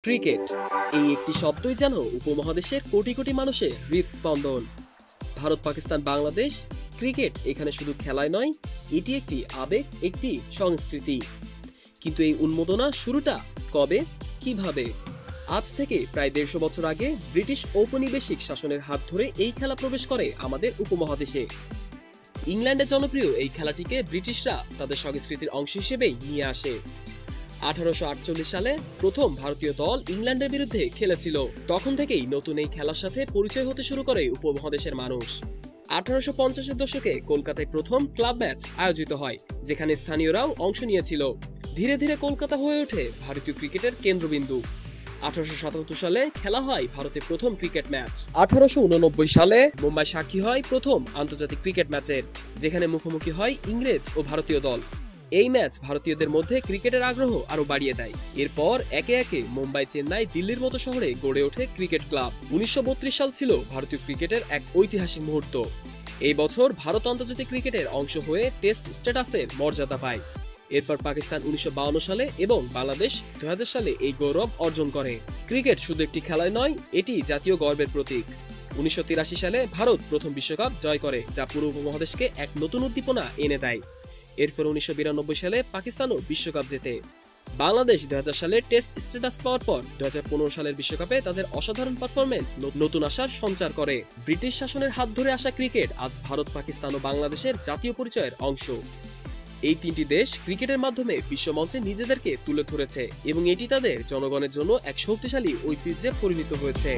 Cricket এই একটি শব্দই যেন উপমহাদেশের কোটি কোটি মানুষের হৃদস্পন্দন। ভারত, পাকিস্তান, বাংলাদেশ, ক্রিকেট এখানে শুধু খেলায় নয়, এটি একটি আবেগ, একটি সংস্কৃতি। কিন্তু এই উন্মাদনা শুরুটা কবে, কিভাবে? আজ থেকে প্রায় ১৫০ বছর আগে ব্রিটিশ ঔপনিবেশিক শাসনের হাত ধরে এই খেলা প্রবেশ করে আমাদের উপমহাদেশে। ইংল্যান্ডে জনপ্রিয় এই খেলাটিকে ব্রিটিশরা তাদের সংস্কৃতির অংশ হিসেবেই নিয়ে আসে। 1848 সালে প্রথম ভারতীয় দল ইংল্যান্ডের বিরুদ্ধে খেলেছিল। তখন থেকেই নতুন এই খেলার সাথে পরিচয় হতে শুরু করে উপমহাদেশের মানুষ। 1850-এর দশকে কলকাতায় প্রথম ক্লাব ম্যাচ আয়োজিত হয়, যেখানে স্থানীয়রাও অংশ নিয়েছিল। ধীরে ধীরে কলকাতা হয়ে ওঠে ভারতীয় ক্রিকেটের কেন্দ্রবিন্দু। 1877 সালে খেলা হয় ভারতের প্রথম ক্রিকেট ম্যাচ। 1889 সালে মুম্বাই সাক্ষী হয় প্রথম আন্তর্জাতিক ক্রিকেট ম্যাচের, যেখানে মুখোমুখি হয় ইংরেজ ও ভারতীয় দল। এই ম্যাচ ভারতীয়দের মধ্যে ক্রিকেটের আগ্রহ আরো বাড়িয়ে দেয়। এরপর একে একে মুম্বাই, চেন্নাই, দিল্লির মতো শহরে গড়ে ওঠে ক্রিকেট ক্লাব। 1932 সাল ছিল ভারতীয় ক্রিকেটের এক ঐতিহাসিক মুহূর্ত। এই বছর ভারত আন্তর্জাতিক ক্রিকেটের অংশ হয়ে টেস্ট স্ট্যাটাসের মর্যাদা পায়। এরপর পাকিস্তান 1952 সালে এবং বাংলাদেশ 2000 সালে এই গৌরব অর্জন করে। ক্রিকেট শুধু একটি খেলায় নয়, এটি জাতীয় গর্বের প্রতীক। 1983 সালে ভারত প্রথম বিশ্বকাপ জয় করে, যা পুরো উপমহাদেশকে এক নতুন উদ্দীপনা এনে দেয়। এরপর 1992 সালে পাকিস্তানও বিশ্বকাপ জেতে। বাংলাদেশ 2000 সালে টেস্ট স্ট্যাটাস পাওয়ার পর 2015 সালের বিশ্বকাপে তাদের অসাধারণ পারফরম্যান্স নতুন আশার সঞ্চার করে। ব্রিটিশ শাসনের হাত ধরে আসা ক্রিকেট আজ ভারত, পাকিস্তান ও বাংলাদেশের জাতীয় পরিচয়ের অংশ। এই তিনটি দেশ ক্রিকেটের মাধ্যমে বিশ্বমঞ্চে নিজেদেরকে তুলে ধরেছে এবং এটি তাদের জনগণের জন্য এক শক্তিশালী ঐতিহ্যে পরিণত হয়েছে।